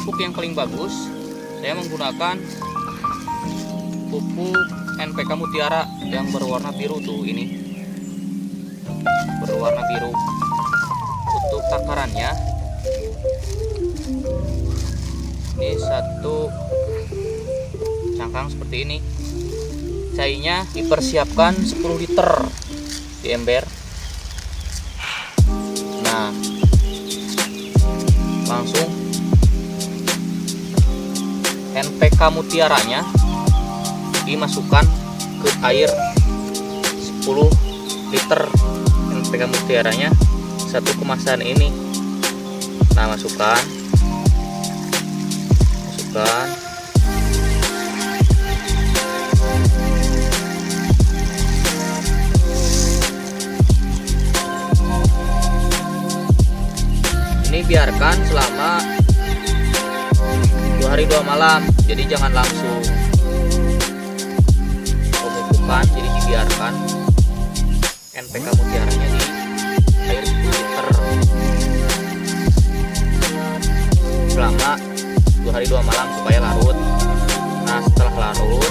pupuk yang paling bagus, saya menggunakan pupuk NPK Mutiara yang berwarna biru tuh, ini berwarna biru. Untuk takarannya ini satu cangkang seperti ini. Cairnya dipersiapkan 10 liter di ember. Nah, langsung NPK Mutiaranya dimasukkan ke air 10 liter. NPK Mutiaranya satu kemasan ini. Nah, masukkan ini, biarkan selama 2 hari 2 malam. Jadi jangan langsung pemupukan, jadi dibiarkan NPK Mutiaranya di air 10 liter selama 2 hari 2 malam supaya larut. Nah, setelah larut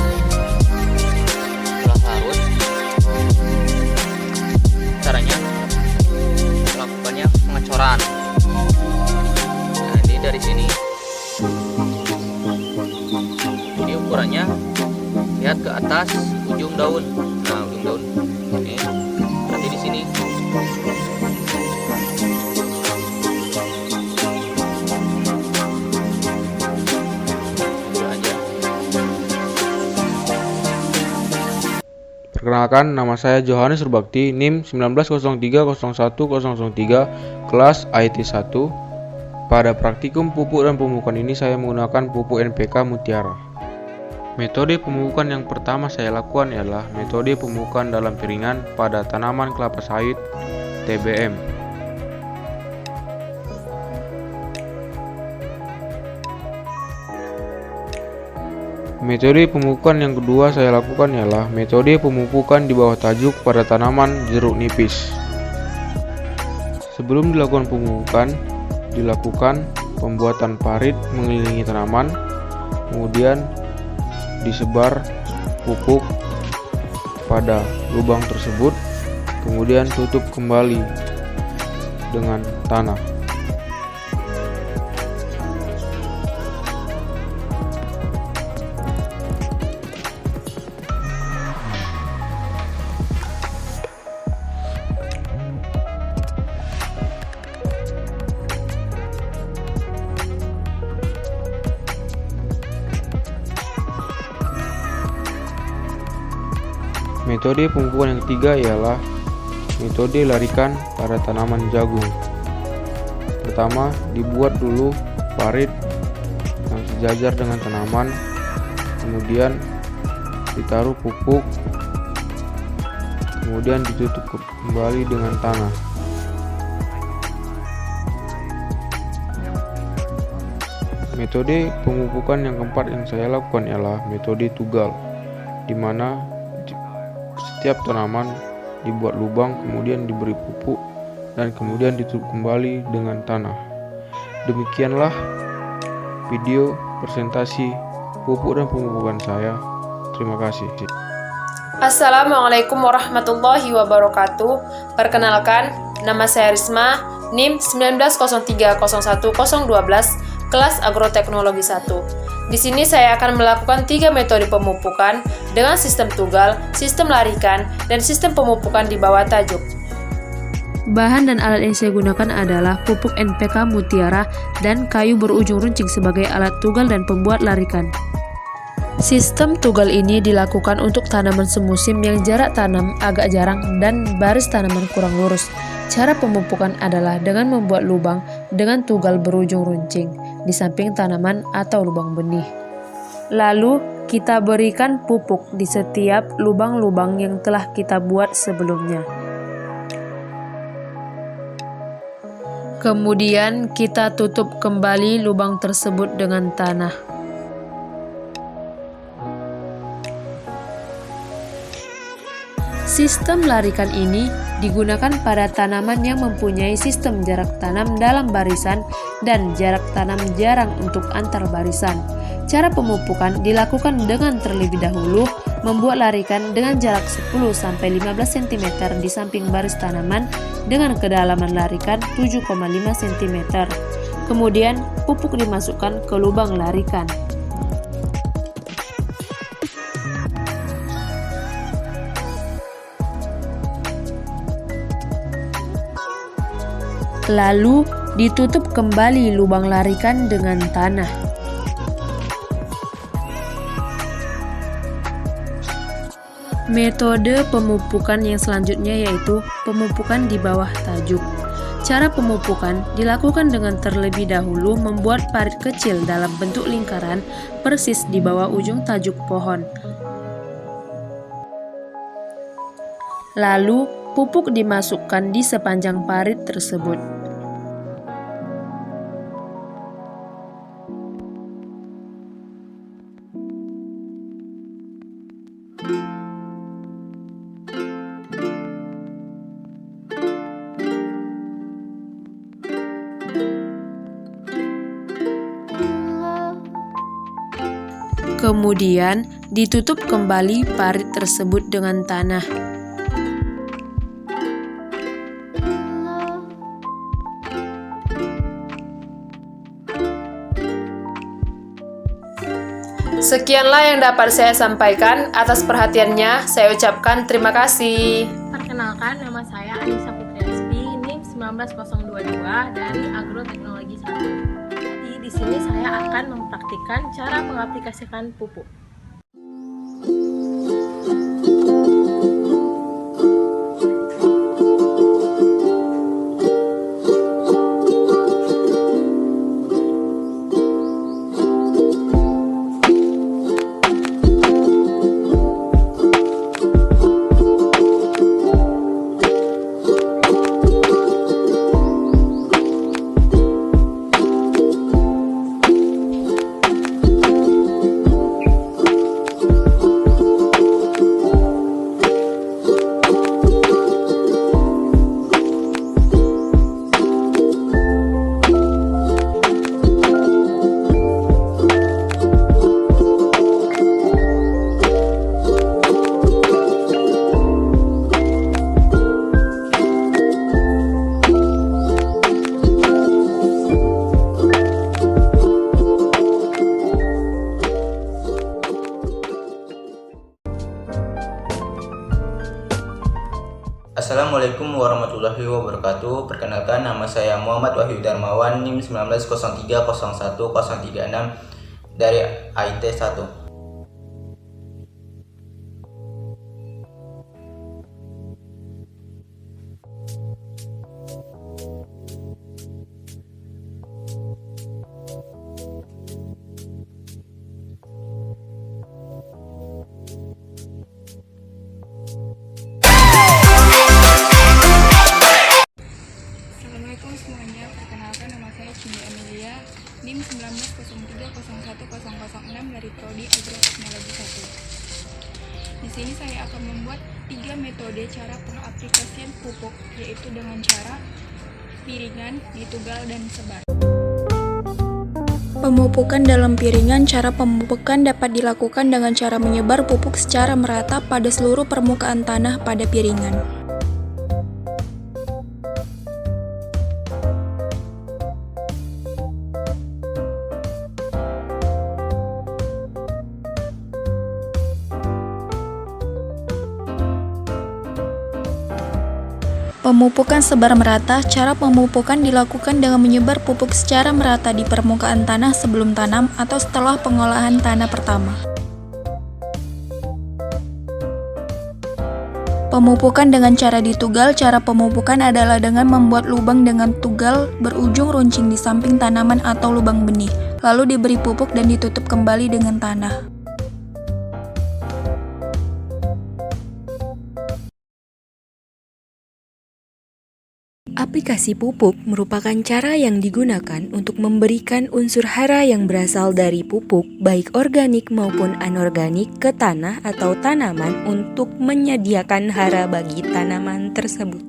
caranya melakukannya pengecoran. Nah, ini dari sini, jadi ukurannya lihat ke atas ujung daun. Nah, ujung daun ini nanti di sini. Perkenalkan, nama saya Johannes Surbakti, NIM 19030103, kelas IT1. Pada praktikum pupuk dan pemupukan ini saya menggunakan pupuk NPK Mutiara. Metode pemupukan yang pertama saya lakukan ialah metode pemupukan dalam piringan pada tanaman kelapa sawit TBM. Metode pemupukan yang kedua saya lakukan ialah metode pemupukan di bawah tajuk pada tanaman jeruk nipis. Sebelum dilakukan pemupukan, dilakukan pembuatan parit mengelilingi tanaman, kemudian disebar pupuk pada lubang tersebut, kemudian tutup kembali dengan tanah. Metode pemupukan yang ketiga ialah metode larikan pada tanaman jagung. Pertama, dibuat dulu parit yang sejajar dengan tanaman, kemudian ditaruh pupuk, kemudian ditutup kembali dengan tanah. Metode pemupukan yang keempat yang saya lakukan ialah metode tugal, di mana setiap tanaman dibuat lubang, kemudian diberi pupuk, dan kemudian ditutup kembali dengan tanah. Demikianlah video presentasi pupuk dan pemupukan saya. Terima kasih. Assalamualaikum warahmatullahi wabarakatuh. Perkenalkan, nama saya Risma, NIM 1903010012, kelas Agroteknologi 1. Di sini saya akan melakukan 3 metode pemupukan dengan sistem tugal, sistem larikan, dan sistem pemupukan di bawah tajuk. Bahan dan alat yang saya gunakan adalah pupuk NPK Mutiara dan kayu berujung runcing sebagai alat tugal dan pembuat larikan. Sistem tugal ini dilakukan untuk tanaman semusim yang jarak tanam agak jarang dan baris tanaman kurang lurus. Cara pemupukan adalah dengan membuat lubang dengan tugal berujung runcing di samping tanaman atau lubang benih. Lalu kita berikan pupuk di setiap lubang-lubang yang telah kita buat sebelumnya. Kemudian kita tutup kembali lubang tersebut dengan tanah. Sistem larikan ini digunakan pada tanaman yang mempunyai sistem jarak tanam dalam barisan dan jarak tanam jarang untuk antar barisan. Cara pemupukan dilakukan dengan terlebih dahulu membuat larikan dengan jarak 10-15 cm di samping baris tanaman dengan kedalaman larikan 7,5 cm. Kemudian pupuk dimasukkan ke lubang larikan. Lalu ditutup kembali lubang larikan dengan tanah. Metode pemupukan yang selanjutnya yaitu pemupukan di bawah tajuk. Cara pemupukan dilakukan dengan terlebih dahulu membuat parit kecil dalam bentuk lingkaran persis di bawah ujung tajuk pohon. Lalu pupuk dimasukkan di sepanjang parit tersebut. Kemudian ditutup kembali parit tersebut dengan tanah. Sekianlah yang dapat saya sampaikan. Atas perhatiannya, saya ucapkan terima kasih. Perkenalkan, nama saya Anissa Putriaspi, NIM 19022 dari Agroteknologi 1. Jadi di sini saya akan mempraktikkan cara mengaplikasikan pupuk. Assalamualaikum warahmatullahi wabarakatuh. Perkenalkan, nama saya Muhammad Wahyu Darmawan, NIM 190301036 dari IT 1. Assalamualaikum semuanya, perkenalkan nama saya Cindy Amelia, NIM 190301006 dari Prodi Agroteknologi 1. Di sini saya akan membuat 3 metode cara pengaplikasian pupuk, yaitu dengan cara piringan, ditugal, dan sebar. Pemupukan dalam piringan. Cara pemupukan dapat dilakukan dengan cara menyebar pupuk secara merata pada seluruh permukaan tanah pada piringan. Pemupukan sebar merata. Cara pemupukan dilakukan dengan menyebar pupuk secara merata di permukaan tanah sebelum tanam atau setelah pengolahan tanah pertama. Pemupukan dengan cara ditugal. Cara pemupukan adalah dengan membuat lubang dengan tugal berujung runcing di samping tanaman atau lubang benih, lalu diberi pupuk dan ditutup kembali dengan tanah. Aplikasi pupuk merupakan cara yang digunakan untuk memberikan unsur hara yang berasal dari pupuk, baik organik maupun anorganik, ke tanah atau tanaman untuk menyediakan hara bagi tanaman tersebut.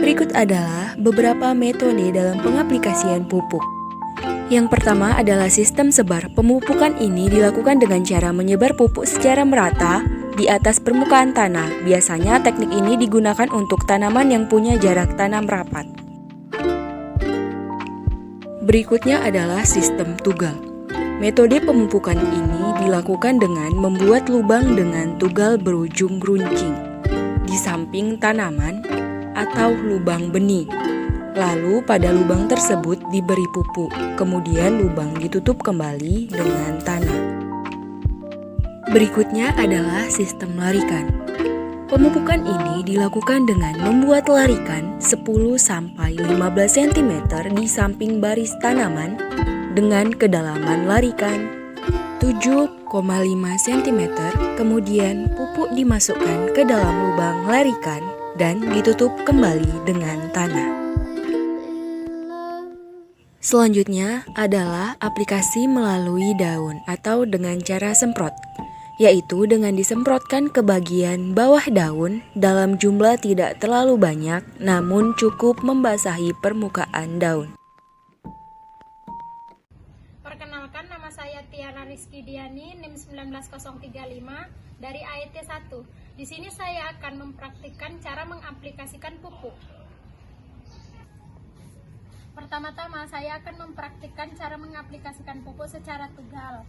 Berikut adalah beberapa metode dalam pengaplikasian pupuk. Yang pertama adalah sistem sebar. Pemupukan ini dilakukan dengan cara menyebar pupuk secara merata di atas permukaan tanah. Biasanya teknik ini digunakan untuk tanaman yang punya jarak tanam rapat. Berikutnya adalah sistem tugal. Metode pemupukan ini dilakukan dengan membuat lubang dengan tugal berujung runcing di samping tanaman atau lubang benih. Lalu pada lubang tersebut diberi pupuk, kemudian lubang ditutup kembali dengan tanah. Berikutnya adalah sistem larikan. Pemupukan ini dilakukan dengan membuat larikan 10-15 cm di samping baris tanaman dengan kedalaman larikan 7,5 cm, kemudian pupuk dimasukkan ke dalam lubang larikan dan ditutup kembali dengan tanah. Selanjutnya adalah aplikasi melalui daun atau dengan cara semprot, yaitu dengan disemprotkan ke bagian bawah daun dalam jumlah tidak terlalu banyak, namun cukup membasahi permukaan daun. Perkenalkan, nama saya Tiara Rizky Diani, NIM 19035 dari AET 1. Di sini saya akan mempraktikkan cara mengaplikasikan pupuk. Pertama-tama saya akan mempraktikkan cara mengaplikasikan pupuk secara tugal.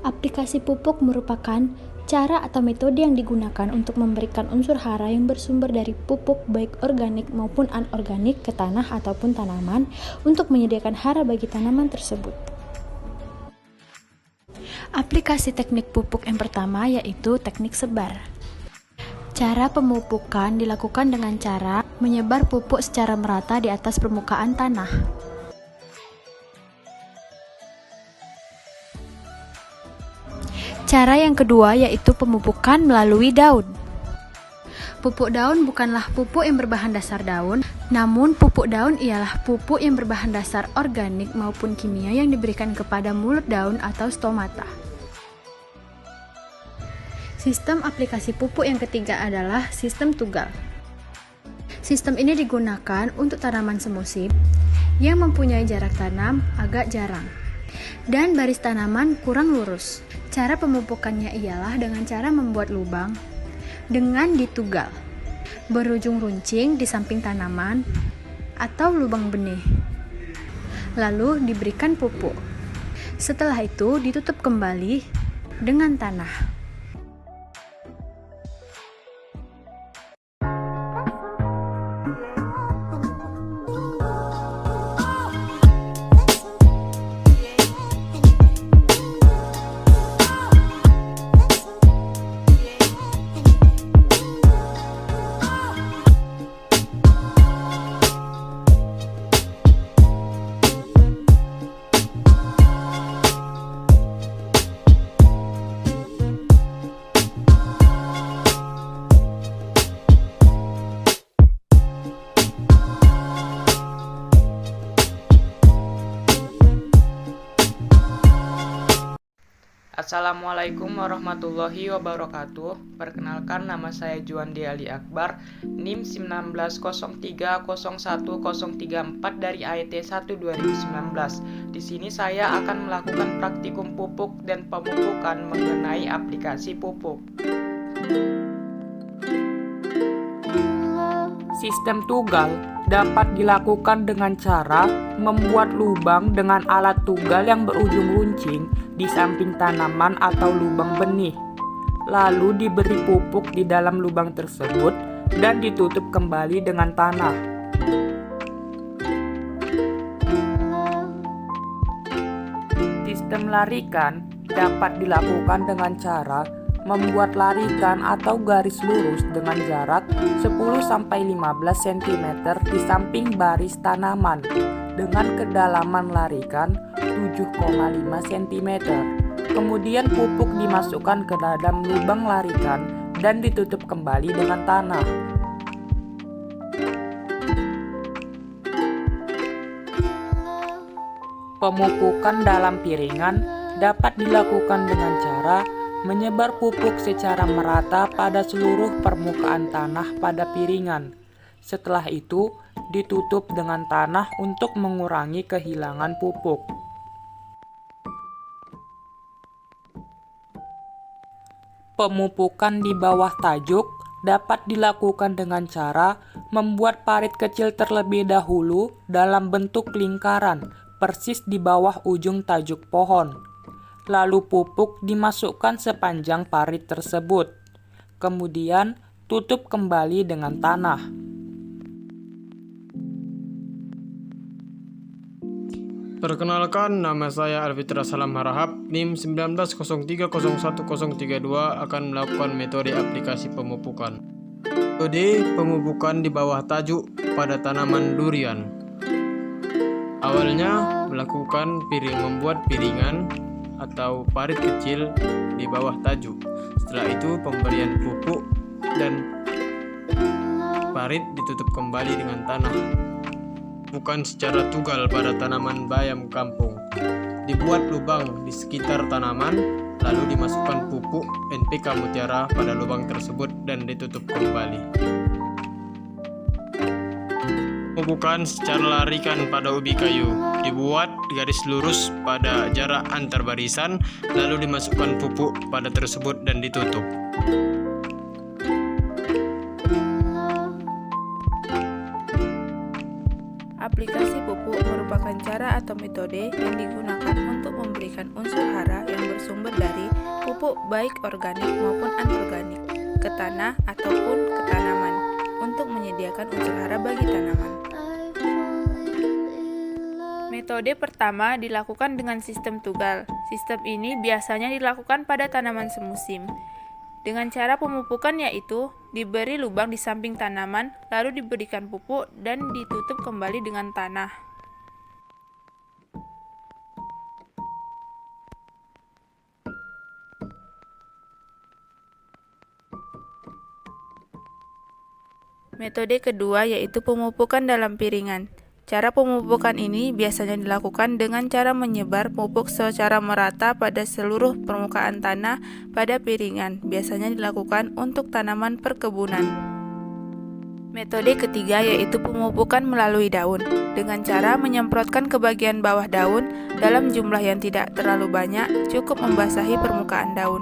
Aplikasi pupuk merupakan cara atau metode yang digunakan untuk memberikan unsur hara yang bersumber dari pupuk baik organik maupun anorganik ke tanah ataupun tanaman untuk menyediakan hara bagi tanaman tersebut. Aplikasi teknik pupuk yang pertama yaitu teknik sebar. Cara pemupukan dilakukan dengan cara menyebar pupuk secara merata di atas permukaan tanah. Cara yang kedua yaitu pemupukan melalui daun. Pupuk daun bukanlah pupuk yang berbahan dasar daun, namun pupuk daun ialah pupuk yang berbahan dasar organik maupun kimia yang diberikan kepada mulut daun atau stomata. Sistem aplikasi pupuk yang ketiga adalah sistem tugal. Sistem ini digunakan untuk tanaman semusim yang mempunyai jarak tanam agak jarang dan baris tanaman kurang lurus. Cara pemupukannya ialah dengan cara membuat lubang dengan ditugal, berujung runcing di samping tanaman atau lubang benih. Lalu diberikan pupuk. Setelah itu ditutup kembali dengan tanah. Assalamualaikum warahmatullahi wabarakatuh. Perkenalkan, nama saya Juandi Ali Akbar, NIM 1903010034 dari AET 1 2019. Di sini saya akan melakukan praktikum pupuk dan pemupukan mengenai aplikasi pupuk. Sistem tugal dapat dilakukan dengan cara membuat lubang dengan alat tugal yang berujung runcing di samping tanaman atau lubang benih, lalu diberi pupuk di dalam lubang tersebut dan ditutup kembali dengan tanah. Sistem larikan dapat dilakukan dengan cara membuat larikan atau garis lurus dengan jarak 10-15 cm di samping baris tanaman dengan kedalaman larikan 7,5 cm. Kemudian pupuk dimasukkan ke dalam lubang larikan dan ditutup kembali dengan tanah. Pemupukan dalam piringan dapat dilakukan dengan cara menyebar pupuk secara merata pada seluruh permukaan tanah pada piringan. Setelah itu, ditutup dengan tanah untuk mengurangi kehilangan pupuk. Pemupukan di bawah tajuk dapat dilakukan dengan cara membuat parit kecil terlebih dahulu dalam bentuk lingkaran, persis di bawah ujung tajuk pohon. Lalu pupuk dimasukkan sepanjang parit tersebut. Kemudian tutup kembali dengan tanah. Perkenalkan, nama saya Alfitra Salam Harahap, NIM 1903010032 akan melakukan metode aplikasi pemupukan. Metode pemupukan di bawah tajuk pada tanaman durian. Awalnya membuat piringan atau parit kecil di bawah tajuk. Setelah itu pemberian pupuk dan parit ditutup kembali dengan tanah. Bukan secara tugal pada tanaman bayam kampung. Dibuat lubang di sekitar tanaman, lalu dimasukkan pupuk NPK Mutiara pada lubang tersebut dan ditutup kembali. Pemupukan secara larikan pada ubi kayu. Dibuat garis lurus pada jarak antar barisan, lalu dimasukkan pupuk pada tersebut dan ditutup. Aplikasi pupuk merupakan cara atau metode yang digunakan untuk memberikan unsur hara yang bersumber dari pupuk baik organik maupun anorganik ke tanah ataupun ke tanaman untuk menyediakan unsur hara bagi tanaman. Metode pertama dilakukan dengan sistem tugal. Sistem ini biasanya dilakukan pada tanaman semusim. Dengan cara pemupukan yaitu diberi lubang di samping tanaman, lalu diberikan pupuk dan ditutup kembali dengan tanah. Metode kedua yaitu pemupukan dalam piringan. Cara pemupukan ini biasanya dilakukan dengan cara menyebar pupuk secara merata pada seluruh permukaan tanah pada piringan, biasanya dilakukan untuk tanaman perkebunan. Metode ketiga yaitu pemupukan melalui daun, dengan cara menyemprotkan ke bagian bawah daun dalam jumlah yang tidak terlalu banyak, cukup membasahi permukaan daun.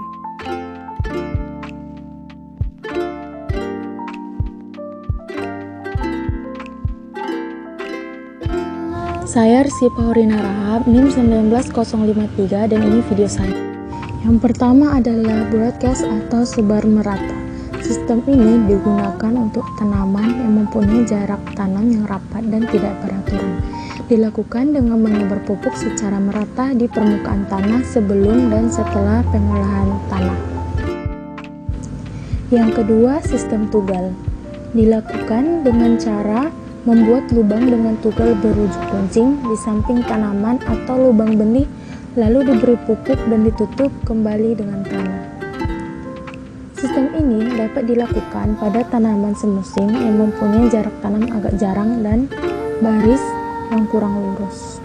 Saya Rizky Paulina Rahab, NIM 19053 dan ini video saya. Yang pertama adalah broadcast atau sebar merata. Sistem ini digunakan untuk tanaman yang mempunyai jarak tanam yang rapat dan tidak beraturan. Dilakukan dengan menyebar pupuk secara merata di permukaan tanah sebelum dan setelah pengolahan tanah. Yang kedua, sistem tugal. Dilakukan dengan cara membuat lubang dengan tugal berujung runcing di samping tanaman atau lubang benih, lalu diberi pupuk dan ditutup kembali dengan tanah. Sistem ini dapat dilakukan pada tanaman semusim yang mempunyai jarak tanam agak jarang dan baris yang kurang lurus.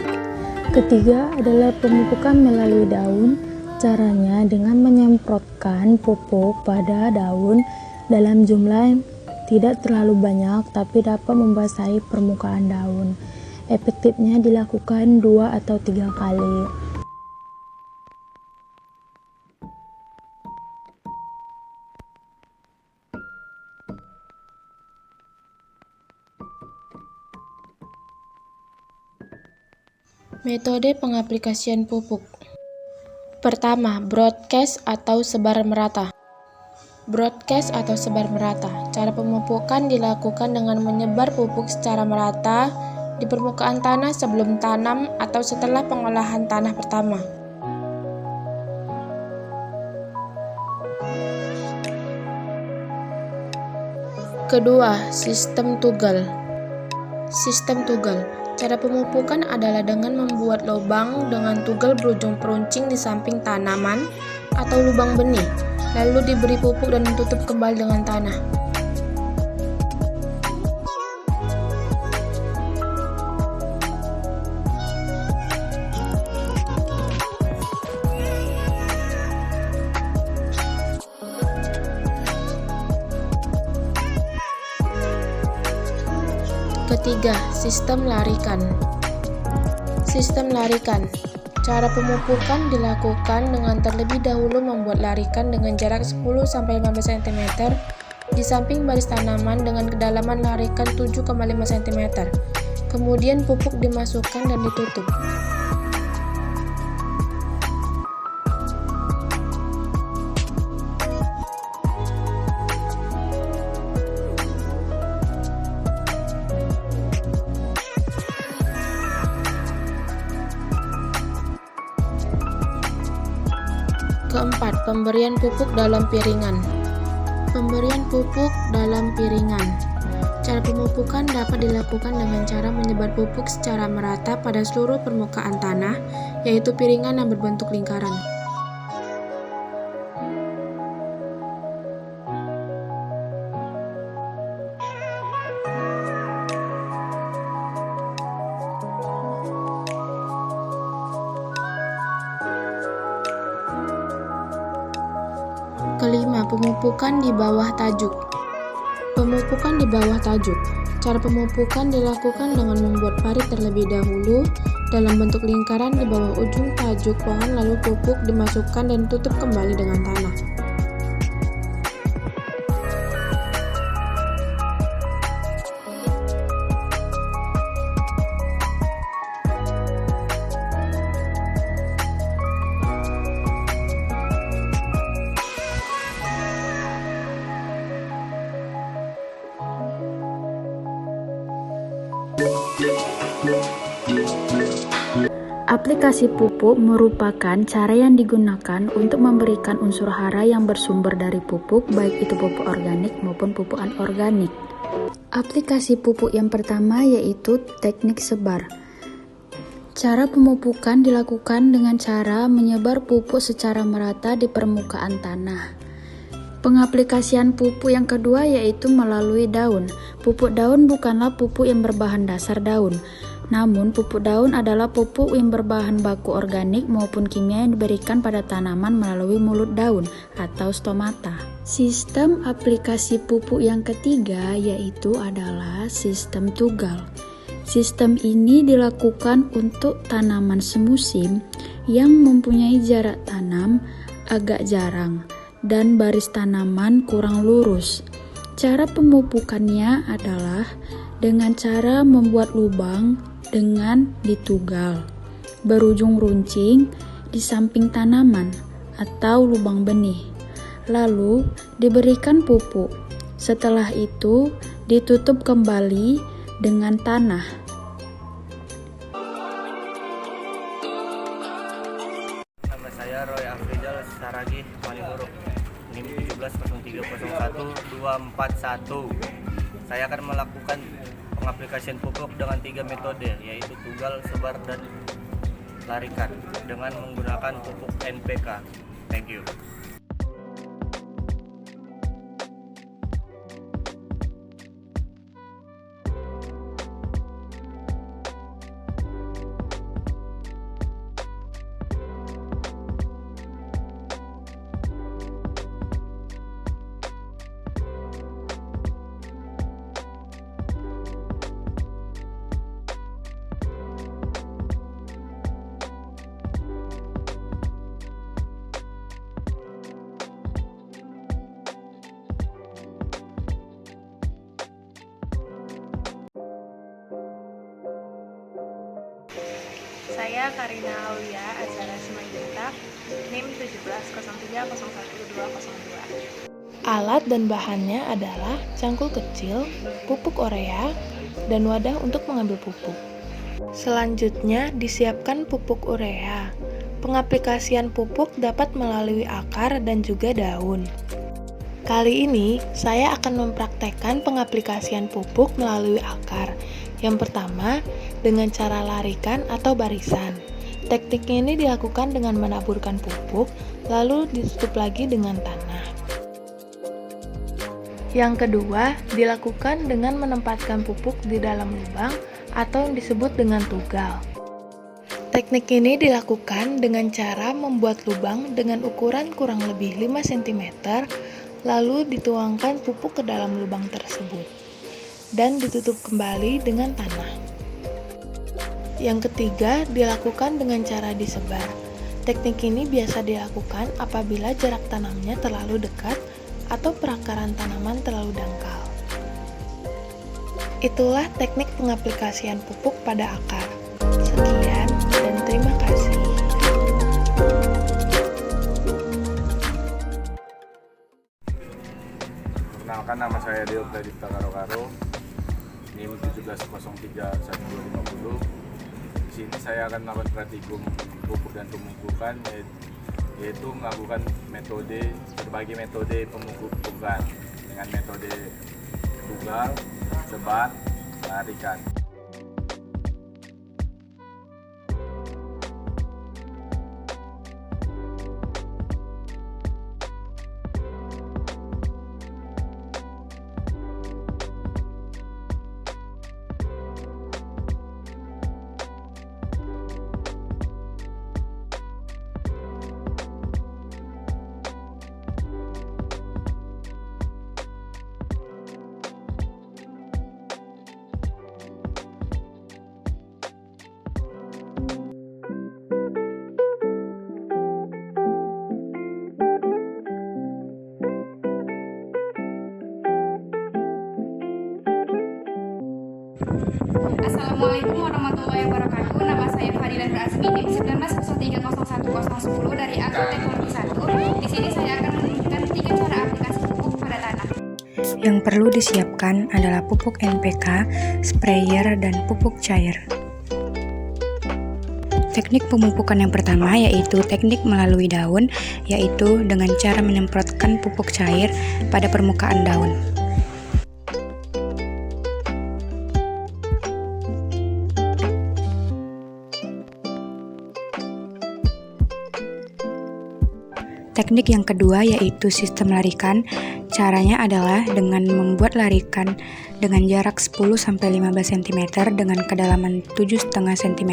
Ketiga adalah pemupukan melalui daun. Caranya dengan menyemprotkan pupuk pada daun dalam jumlah yang tidak terlalu banyak tapi dapat membasahi permukaan daun. Efektifnya dilakukan 2 atau 3 kali. Metode pengaplikasian pupuk. Pertama, broadcast atau sebar merata. Broadcast atau sebar merata. Cara pemupukan dilakukan dengan menyebar pupuk secara merata di permukaan tanah sebelum tanam atau setelah pengolahan tanah pertama. Kedua, sistem tugal. Sistem tugal. Cara pemupukan adalah dengan membuat lubang dengan tugal berujung peruncing di samping tanaman atau lubang benih, lalu diberi pupuk dan ditutup kembali dengan tanah. Ketiga, sistem larikan. Sistem larikan. Cara pemupukan dilakukan dengan terlebih dahulu membuat larikan dengan jarak 10-15 cm di samping baris tanaman dengan kedalaman larikan 7,5 cm. Kemudian pupuk dimasukkan dan ditutup. Keempat, pemberian pupuk dalam piringan. Pemberian pupuk dalam piringan. Cara pemupukan dapat dilakukan dengan cara menyebar pupuk secara merata pada seluruh permukaan tanah, yaitu piringan yang berbentuk lingkaran. Kelima, pemupukan di bawah tajuk. Pemupukan di bawah tajuk. Cara pemupukan dilakukan dengan membuat parit terlebih dahulu dalam bentuk lingkaran di bawah ujung tajuk pohon, lalu pupuk dimasukkan dan tutup kembali dengan tanah. Aplikasi pupuk merupakan cara yang digunakan untuk memberikan unsur hara yang bersumber dari pupuk, baik itu pupuk organik maupun pupuk anorganik. Aplikasi pupuk yang pertama yaitu teknik sebar. Cara pemupukan dilakukan dengan cara menyebar pupuk secara merata di permukaan tanah. Pengaplikasian pupuk yang kedua yaitu melalui daun. Pupuk daun bukanlah pupuk yang berbahan dasar daun. Namun, pupuk daun adalah pupuk yang berbahan baku organik maupun kimia yang diberikan pada tanaman melalui mulut daun atau stomata. Sistem aplikasi pupuk yang ketiga yaitu adalah sistem tugal. Sistem ini dilakukan untuk tanaman semusim yang mempunyai jarak tanam agak jarang dan baris tanaman kurang lurus. Cara pemupukannya adalah dengan cara membuat lubang dengan ditugal berujung runcing di samping tanaman atau lubang benih. Lalu diberikan pupuk. Setelah itu ditutup kembali dengan tanah. Nama saya Roy Afrizal Saragih Maliburuk, NIM 170101241. Saya akan melakukan pengaplikasian pupuk dengan 3 metode, yaitu tugal, sebar, dan larikan dengan menggunakan pupuk NPK. Thank you. Saya Karina Aulia Azara Simanjuntak, NIM 170301202. Alat dan bahannya adalah cangkul kecil, pupuk urea, dan wadah untuk mengambil pupuk. Selanjutnya disiapkan pupuk urea. Pengaplikasian pupuk dapat melalui akar dan juga daun. Kali ini saya akan mempraktekkan pengaplikasian pupuk melalui akar. Yang pertama, dengan cara larikan atau barisan. Teknik ini dilakukan dengan menaburkan pupuk, lalu ditutup lagi dengan tanah. Yang kedua, dilakukan dengan menempatkan pupuk di dalam lubang atau yang disebut dengan tugal. Teknik ini dilakukan dengan cara membuat lubang dengan ukuran kurang lebih 5 cm, lalu dituangkan pupuk ke dalam lubang tersebut, dan ditutup kembali dengan tanah. Yang ketiga, dilakukan dengan cara disebar. Teknik ini biasa dilakukan apabila jarak tanamnya terlalu dekat atau perakaran tanaman terlalu dangkal. Itulah teknik pengaplikasian pupuk pada akar. Sekian dan terima kasih. Perkenalkan, nama saya Deo Pradipta Karo-Karo, NIM 1703150. Di sini saya akan melakukan praktikum pupuk dan pemupukan, yaitu melakukan berbagai metode pemupukan dengan metode tugal, sebar, larikan. Assalamualaikum warahmatullahi wabarakatuh. Nama saya Fadilah Rasmi, 190301010 dari Agroteknologi 1. Di sini saya akan menunjukkan 3 cara aplikasi pupuk pada tanah. Yang perlu disiapkan adalah pupuk NPK, sprayer, dan pupuk cair. Teknik pemupukan yang pertama yaitu teknik melalui daun, yaitu dengan cara menyemprotkan pupuk cair pada permukaan daun. Teknik yang kedua yaitu sistem larikan. Caranya adalah dengan membuat larikan dengan jarak 10-15 cm dengan kedalaman 7,5 cm.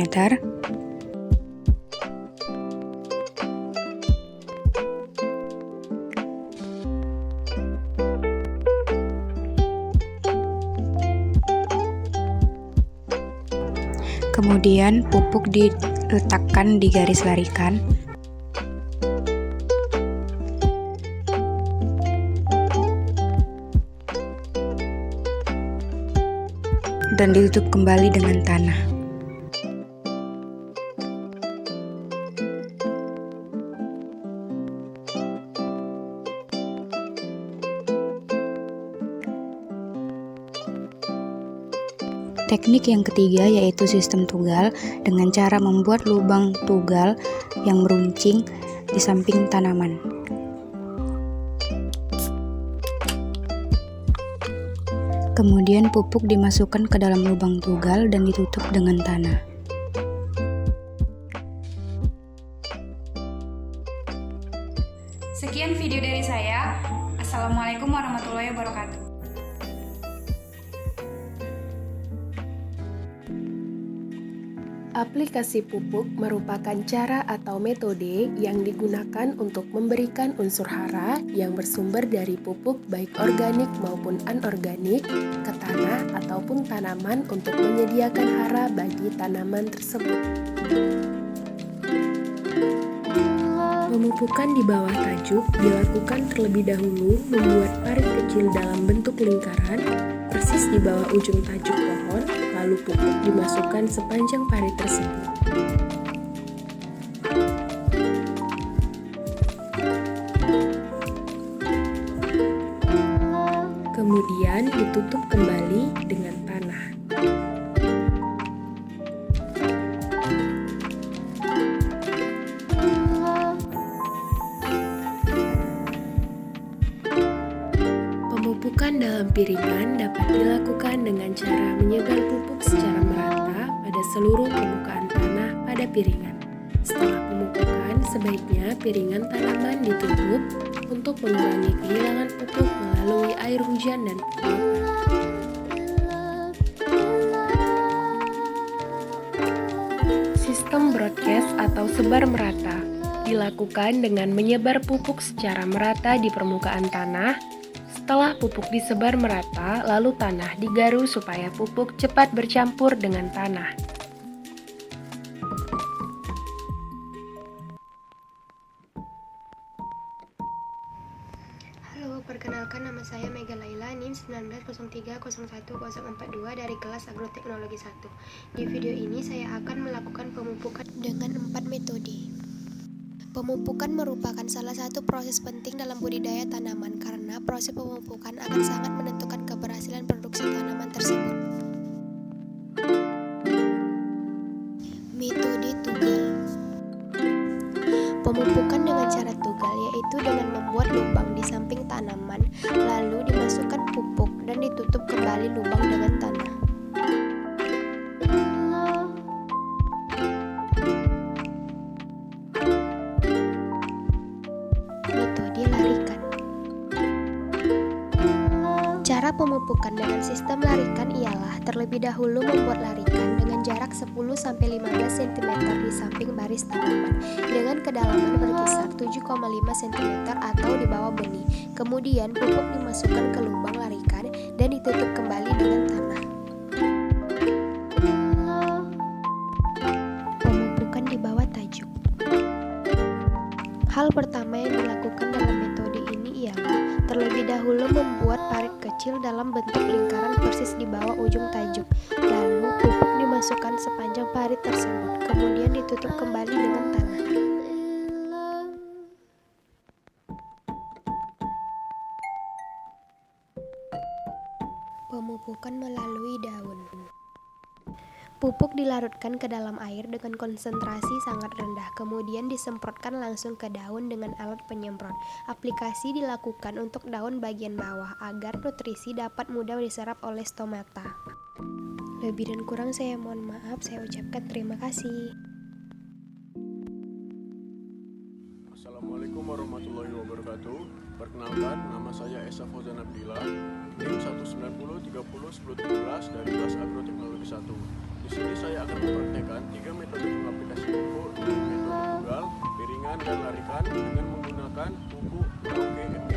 Kemudian pupuk diletakkan di garis larikan. Dan ditutup kembali dengan tanah. Teknik yang ketiga yaitu sistem tugal dengan cara membuat lubang tugal yang meruncing di samping tanaman. Kemudian pupuk dimasukkan ke dalam lubang tugal dan ditutup dengan tanah. Sekian video dari saya. Assalamualaikum warahmatullahi wabarakatuh. Aplikasi pupuk merupakan cara atau metode yang digunakan untuk memberikan unsur hara yang bersumber dari pupuk baik organik maupun anorganik ke tanah ataupun tanaman untuk menyediakan hara bagi tanaman tersebut. Pemupukan di bawah tajuk dilakukan terlebih dahulu membuat parit kecil dalam bentuk lingkaran persis di bawah ujung tajuk pohon, lalu pupuk dimasukkan sepanjang parit tersebut. Kemudian ditutup kembali dengan tanah. Pemupukan dalam piringan dapat dilakukan dengan cara menyebar pupuk secara merata pada seluruh permukaan tanah pada piringan. Setelah pemupukan, sebaiknya piringan tanaman ditutup untuk mengurangi kehilangan pupuk melalui air hujan dan penguapan. Sistem broadcast atau sebar merata dilakukan dengan menyebar pupuk secara merata di permukaan tanah. Setelah pupuk disebar merata, lalu tanah digaru supaya pupuk cepat bercampur dengan tanah. Halo, perkenalkan nama saya Mega Laila, NIM 190301042 dari kelas Agroteknologi 1. Di video ini saya akan melakukan pemupukan dengan 4 metode. Pemupukan merupakan salah satu proses penting dalam budidaya tanaman karena proses pemupukan akan sangat menentukan keberhasilan produksi tanaman tersebut. Metode tugal. Pemupukan dengan cara tugal yaitu dengan membuat lubang di samping tanaman, lalu dimasukkan pupuk dan ditutup kembali lubang dengan tanah. Cara pemupukan dengan sistem larikan ialah terlebih dahulu membuat larikan dengan jarak 10-15 cm di samping baris tanaman dengan kedalaman berkisar 7,5 cm atau di bawah benih. Kemudian pupuk dimasukkan ke lubang larikan dan ditutup kembali dengan tanah. Pemupukan di bawah tajuk. Hal pertama yang dilakukan dalam metode ini ialah terlebih dahulu membuat parit kecil dalam bentuk lingkaran persis di bawah ujung tajuk. Lalu pupuk dimasukkan sepanjang parit tersebut, kemudian ditutup kembali dengan tanah. Pemupukan melalui daun. Pupuk dilarutkan ke dalam air dengan konsentrasi sangat rendah, kemudian disemprotkan langsung ke daun dengan alat penyemprot. Aplikasi dilakukan untuk daun bagian bawah agar nutrisi dapat mudah diserap oleh stomata. Lebih dan kurang saya mohon maaf, saya ucapkan terima kasih. Assalamualaikum warahmatullahi wabarakatuh. Perkenalkan, nama saya Esa Fauzan Abdillah, NIM 190301017 dari kelas Agroteknologi 1. Di sini saya akan mempraktekkan 3 metode pengaplikasi pupuk dengan metode tugal, piringan, dan larikan dengan menggunakan pupuk LKNP.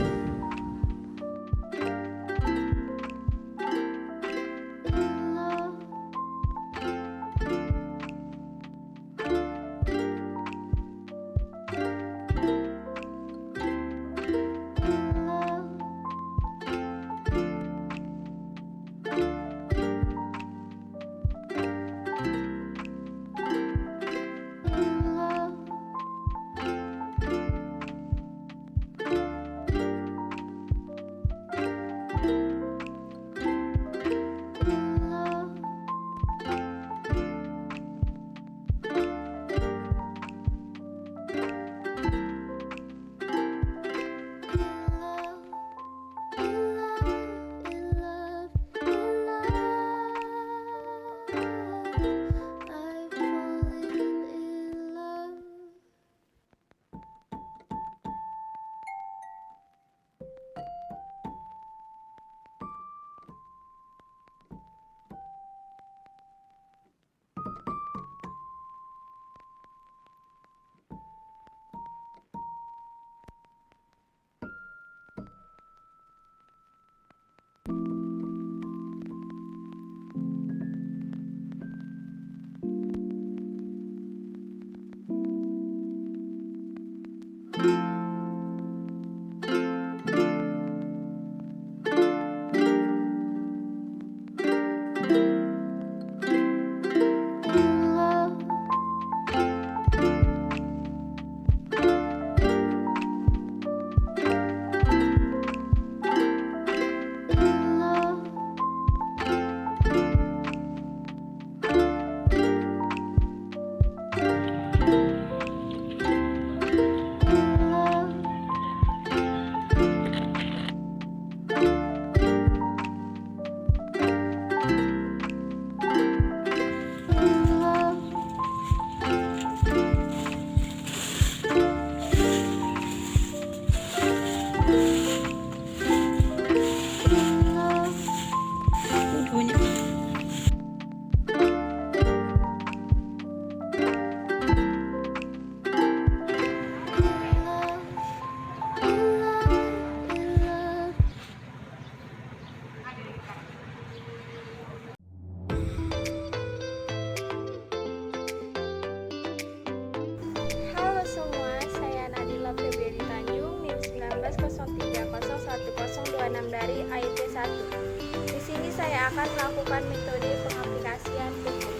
saya akan melakukan metode pengaplikasian pupuk.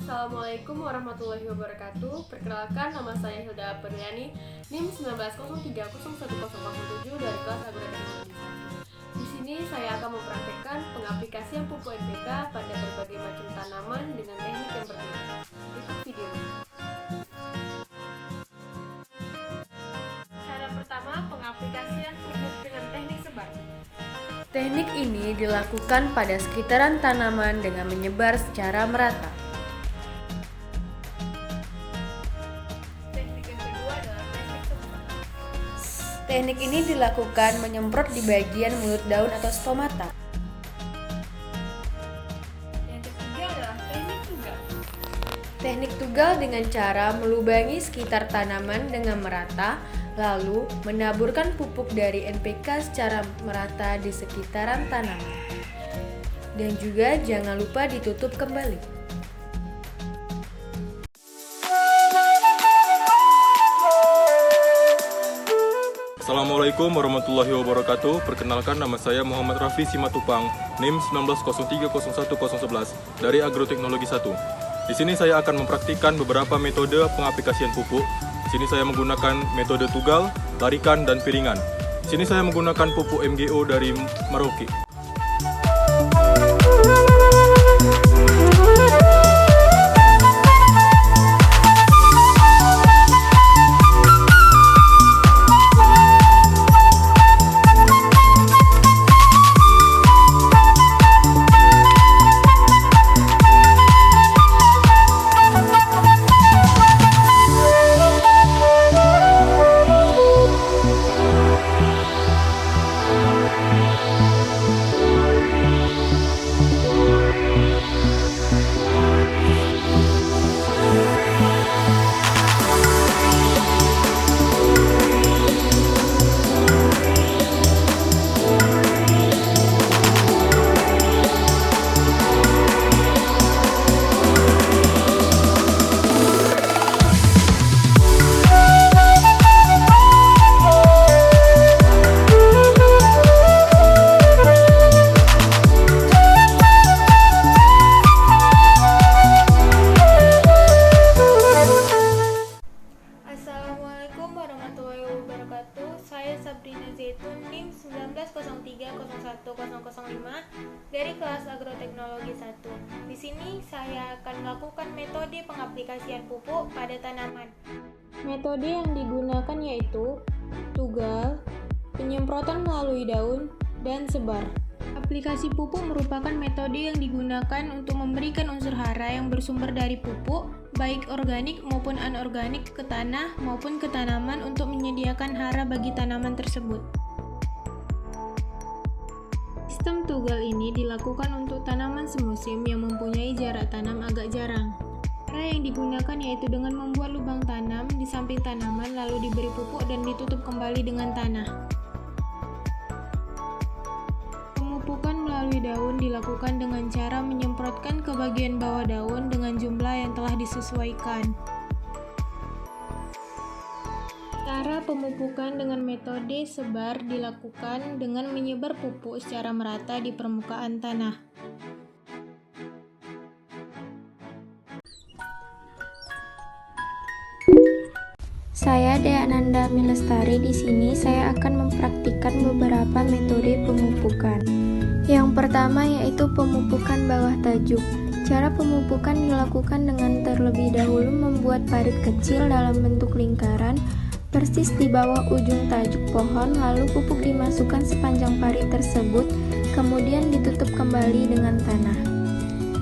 Assalamualaikum warahmatullahi wabarakatuh. Perkenalkan, nama saya Hilda Perdriani, NIM 19030107 dari kelas Agroteknologi 1. Di sini saya akan mempraktekkan pengaplikasian pupuk NPK pada berbagai macam tanaman dengan teknik yang berbeda. Berikut video. Cara pertama, pengaplikasian pupuk dengan teknik sebar. Teknik ini dilakukan pada sekitaran tanaman dengan menyebar secara merata. Teknik ini dilakukan menyemprot di bagian mulut daun atau stomata. Yang ketiga adalah teknik tugal. Teknik tugal dengan cara melubangi sekitar tanaman dengan merata, lalu menaburkan pupuk dari NPK secara merata di sekitaran tanaman. Dan juga jangan lupa ditutup kembali. Assalamualaikum warahmatullahi wabarakatuh. Perkenalkan, nama saya Muhammad Rafli Simatupang, NIM 19030111 dari Agroteknologi 1. Di sini saya akan mempraktikkan beberapa metode pengaplikasian pupuk. Di sini saya menggunakan metode tugal, larikan, dan piringan. Di sini saya menggunakan pupuk MGO dari Merauke. NIM 19030105 dari kelas Agroteknologi 1. Di sini saya akan melakukan metode pengaplikasian pupuk pada tanaman. Metode yang digunakan yaitu tugal, penyemprotan melalui daun, dan sebar. Aplikasi pupuk merupakan metode yang digunakan untuk memberikan unsur hara yang bersumber dari pupuk, baik organik maupun anorganik, ke tanah maupun ke tanaman untuk menyediakan hara bagi tanaman tersebut. Sistem tugal ini dilakukan untuk tanaman semusim yang mempunyai jarak tanam agak jarang. Cara yang digunakan yaitu dengan membuat lubang tanam di samping tanaman lalu diberi pupuk dan ditutup kembali dengan tanah. Pemupukan melalui daun dilakukan dengan cara menyemprotkan ke bagian bawah daun dengan jumlah yang telah disesuaikan. Cara pemupukan dengan metode sebar dilakukan dengan menyebar pupuk secara merata di permukaan tanah. Saya Dea Ananda Milestari. Di sini saya akan mempraktikkan beberapa metode pemupukan. Yang pertama yaitu pemupukan bawah tajuk. Cara pemupukan dilakukan dengan terlebih dahulu membuat parit kecil dalam bentuk lingkaran persis di bawah ujung tajuk pohon, lalu pupuk dimasukkan sepanjang parit tersebut, kemudian ditutup kembali dengan tanah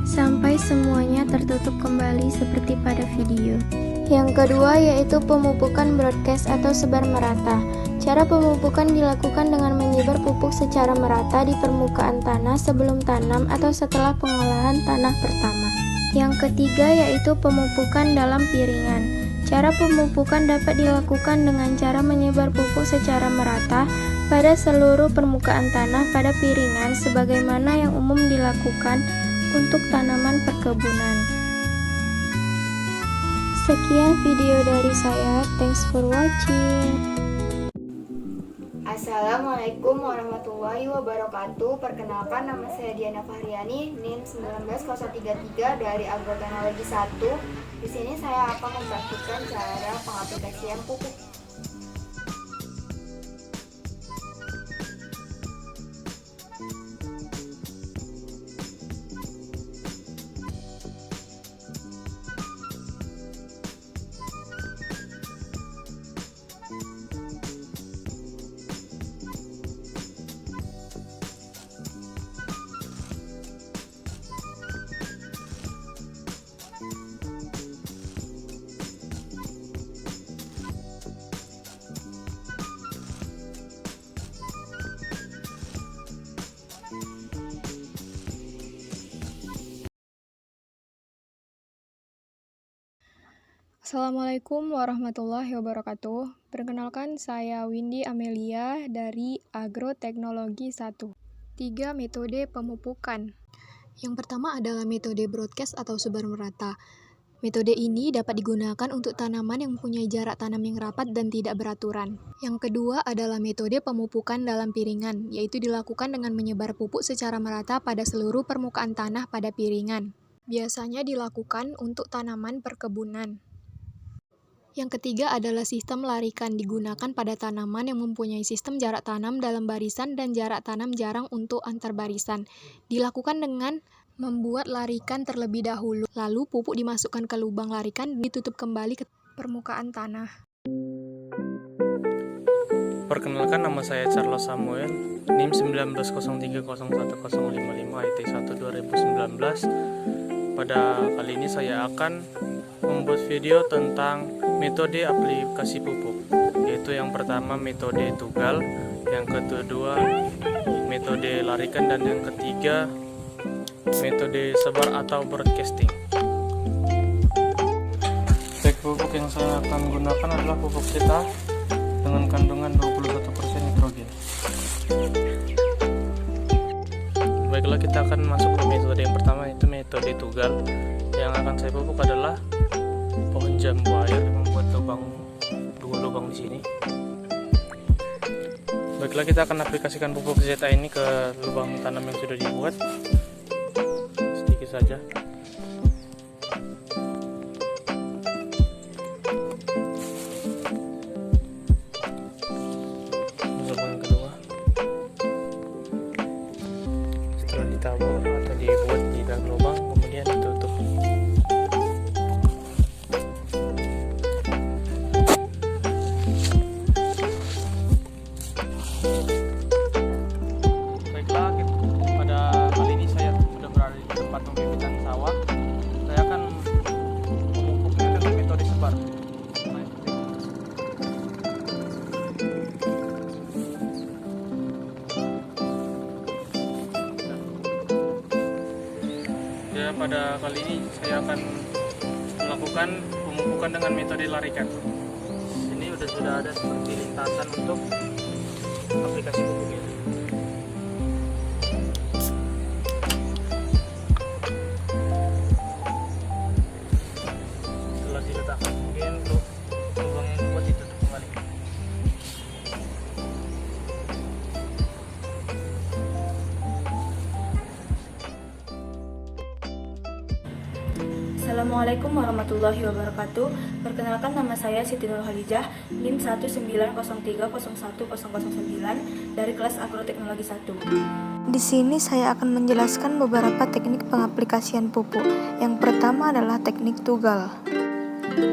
sampai semuanya tertutup kembali seperti pada video. Yang kedua yaitu pemupukan broadcast atau sebar merata. Cara pemupukan dilakukan dengan menyebar pupuk secara merata di permukaan tanah sebelum tanam atau setelah pengolahan tanah pertama. Yang ketiga yaitu pemupukan dalam piringan. Cara pemupukan dapat dilakukan dengan cara menyebar pupuk secara merata pada seluruh permukaan tanah pada piringan sebagaimana yang umum dilakukan untuk tanaman perkebunan. Sekian video dari saya, thanks for watching. Assalamualaikum warahmatullahi wabarakatuh. Perkenalkan, nama saya Diana Fahriani, NIM 19033 dari Agroteknologi 1. Di sini saya akan mempraktikkan cara pengaplikasian pupuk. Assalamualaikum warahmatullahi wabarakatuh. Perkenalkan, saya Windy Amelia dari Agroteknologi 1. 3 metode pemupukan. Yang pertama adalah metode broadcast atau sebar merata. Metode ini dapat digunakan untuk tanaman yang mempunyai jarak tanam yang rapat dan tidak beraturan. Yang kedua adalah metode pemupukan dalam piringan, yaitu dilakukan dengan menyebar pupuk secara merata pada seluruh permukaan tanah pada piringan. Biasanya dilakukan untuk tanaman perkebunan. Yang ketiga adalah sistem larikan, digunakan pada tanaman yang mempunyai sistem jarak tanam dalam barisan dan jarak tanam jarang untuk antar barisan. Dilakukan dengan membuat larikan terlebih dahulu, lalu pupuk dimasukkan ke lubang larikan dan ditutup kembali ke permukaan tanah. Perkenalkan, nama saya Charles Samuel, NIM 190301055 IT1 2019. Pada kali ini saya akan membuat video tentang metode aplikasi pupuk, yaitu yang pertama metode tugal, yang kedua metode larikan, dan yang ketiga metode sebar atau broadcasting. Spek pupuk yang saya akan gunakan adalah pupuk CETA dengan kandungan 21% nitrogen. Baiklah, kita akan masuk ke metode yang pertama, yaitu metode tugal. Yang akan saya pupuk adalah pohon jambu air, membuat dua lubang di sini. Baiklah, kita akan aplikasikan pupuk ZA ini ke lubang tanam yang sudah dibuat, sedikit saja. Lubang yang kedua, setelah ditabur atau dibuat di dalam lubang, kemudian ditutup. Pada kali ini saya akan melakukan pemupukan dengan metode larikan. Ini sudah ada seperti lintasan untuk aplikasi pupuk ini. Setelah diletakkan, kemudian untuk lubang yang dibuat ditutup kembali. Assalamualaikum warahmatullahi wabarakatuh. Perkenalkan, nama saya Siti Nur Halijah, NIM 19030101009 dari kelas Agroteknologi 1. Di sini saya akan menjelaskan beberapa teknik pengaplikasian pupuk. Yang pertama adalah teknik tugal.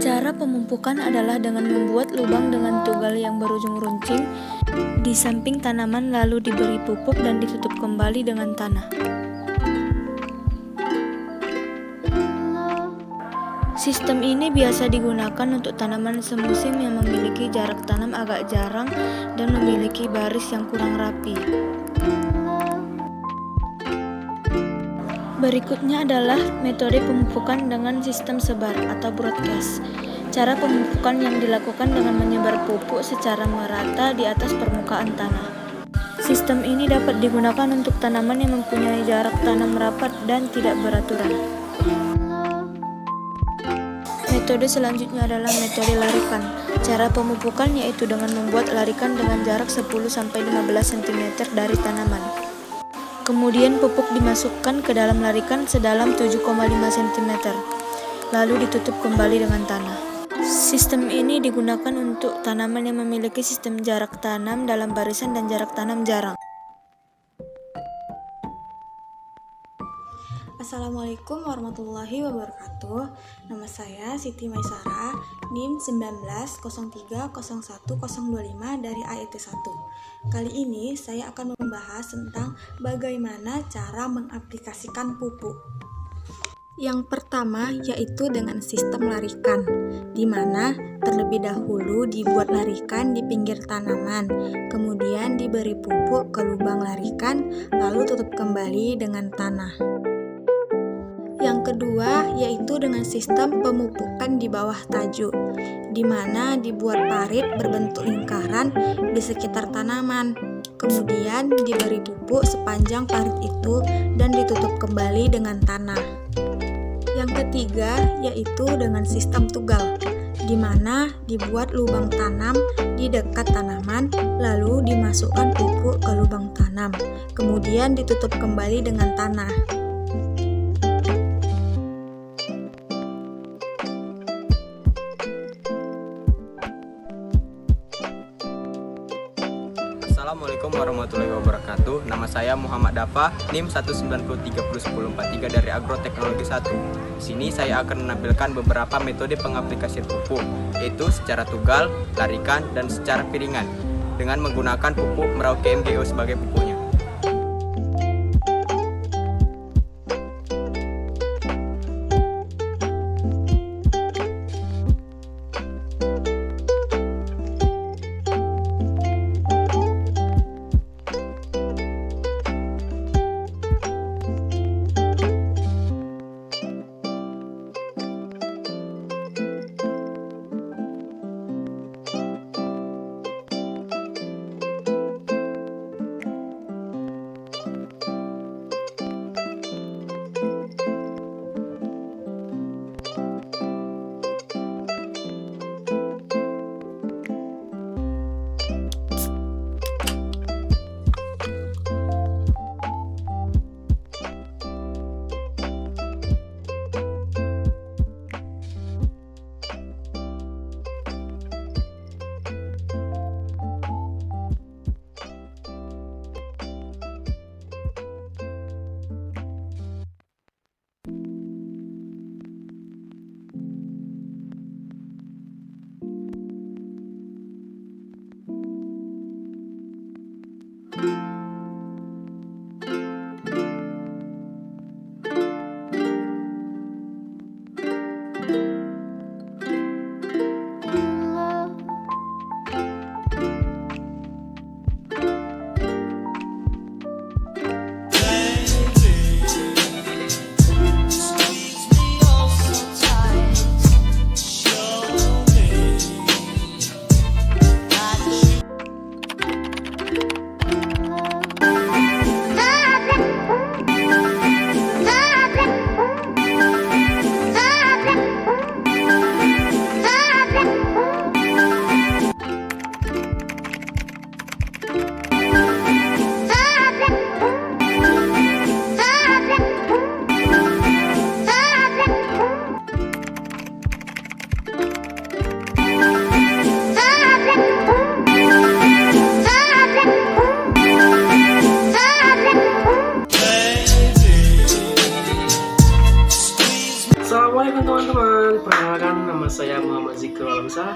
Cara pemupukan adalah dengan membuat lubang dengan tugal yang berujung runcing di samping tanaman, lalu diberi pupuk dan ditutup kembali dengan tanah. Sistem ini biasa digunakan untuk tanaman semusim yang memiliki jarak tanam agak jarang dan memiliki baris yang kurang rapi. Berikutnya adalah metode pemupukan dengan sistem sebar atau broadcast. Cara pemupukan yang dilakukan dengan menyebar pupuk secara merata di atas permukaan tanah. Sistem ini dapat digunakan untuk tanaman yang mempunyai jarak tanam rapat dan tidak beraturan. Metode selanjutnya adalah metode larikan. Cara pemupukan yaitu dengan membuat larikan dengan jarak 10-15 cm dari tanaman. Kemudian pupuk dimasukkan ke dalam larikan sedalam 7,5 cm, lalu ditutup kembali dengan tanah. Sistem ini digunakan untuk tanaman yang memiliki sistem jarak tanam dalam barisan dan jarak tanam jarang. Assalamualaikum warahmatullahi wabarakatuh. Nama saya Siti Maisara, NIM 19030101025 dari AET 1. Kali ini saya akan membahas tentang bagaimana cara mengaplikasikan pupuk. Yang pertama yaitu dengan sistem larikan, di mana terlebih dahulu dibuat larikan di pinggir tanaman, kemudian diberi pupuk ke lubang larikan, lalu tutup kembali dengan tanah. Yang kedua yaitu dengan sistem pemupukan di bawah tajuk, di mana dibuat parit berbentuk lingkaran di sekitar tanaman, kemudian diberi pupuk sepanjang parit itu dan ditutup kembali dengan tanah. Yang ketiga yaitu dengan sistem tugal, di mana dibuat lubang tanam di dekat tanaman, lalu dimasukkan pupuk ke lubang tanam, kemudian ditutup kembali dengan tanah. Assalamualaikum warahmatullahi wabarakatuh. Nama saya Muhammad Dafa, NIM 190301043 dari Agroteknologi 1. Di sini saya akan menampilkan beberapa metode pengaplikasian pupuk, yaitu secara tugal, larikan, dan secara piringan, dengan menggunakan pupuk Merauke MGO sebagai pupuknya.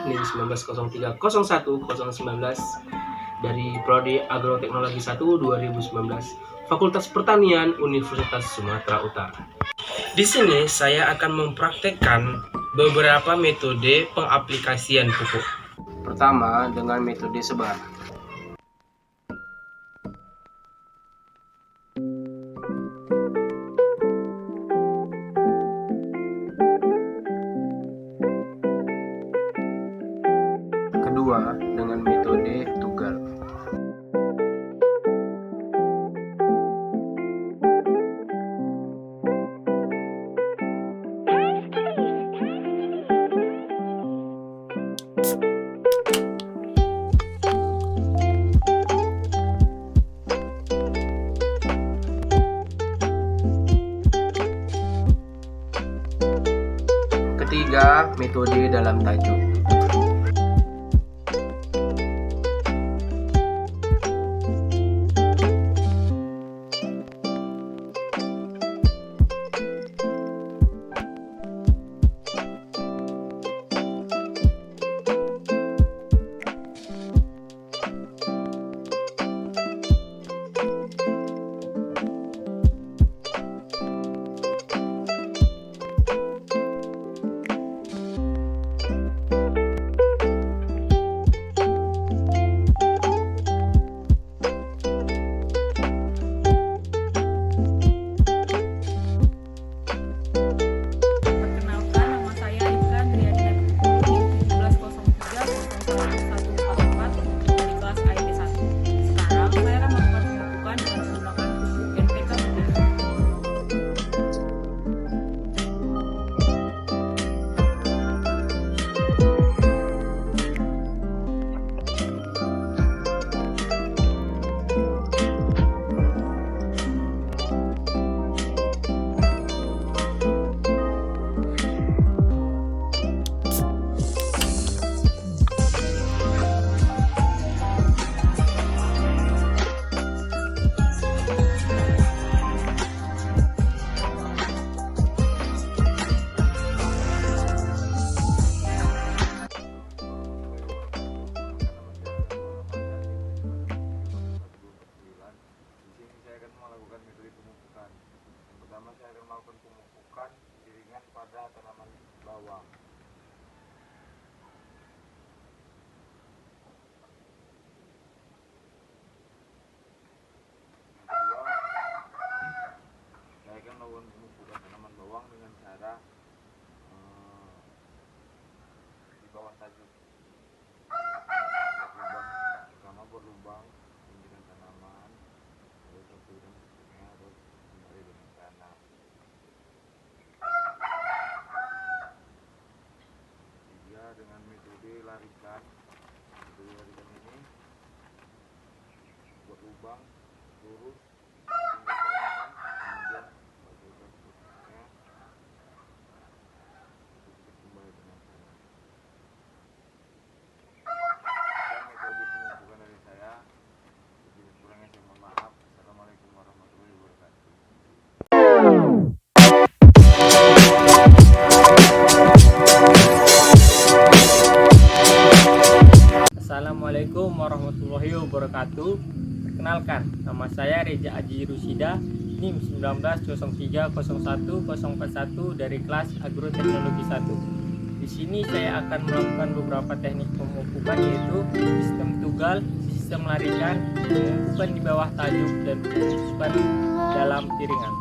NIM 19030119 dari Prodi Agroteknologi 1 2019, Fakultas Pertanian Universitas Sumatera Utara. Di sini saya akan mempraktekkan beberapa metode pengaplikasian pupuk. Pertama, dengan metode sebar. Kedua, dengan metode tugal. Ketiga, metode dalam tajuk. pada tanaman bawang. Kedua, saya akan melakukan pemupukan tanaman bawang dengan cara di bawah tajuk. Pertama buat lubang pinggiran tanaman, lalu satu dan seterusnya, terus kembali dengan tanam. Tiga, dengan metode larikan. Metode larikan ini buat lubang lurus hingga tanaman, kemudian bagi seterusnya kembali dengan tanam. Metode pemupukan dari saya. Jadi kurangnya saya mohon maaf. Assalamualaikum warahmatullahi wabarakatuh. Assalamualaikum warahmatullahi wabarakatuh. Perkenalkan, nama saya Reza Aji Rusida, NIM 1903010141 dari kelas Agroteknologi 1. Di sini saya akan melakukan beberapa teknik pemupukan, yaitu sistem tugal, sistem larikan, pemupukan di bawah tajuk, dan pemupukan dalam piringan.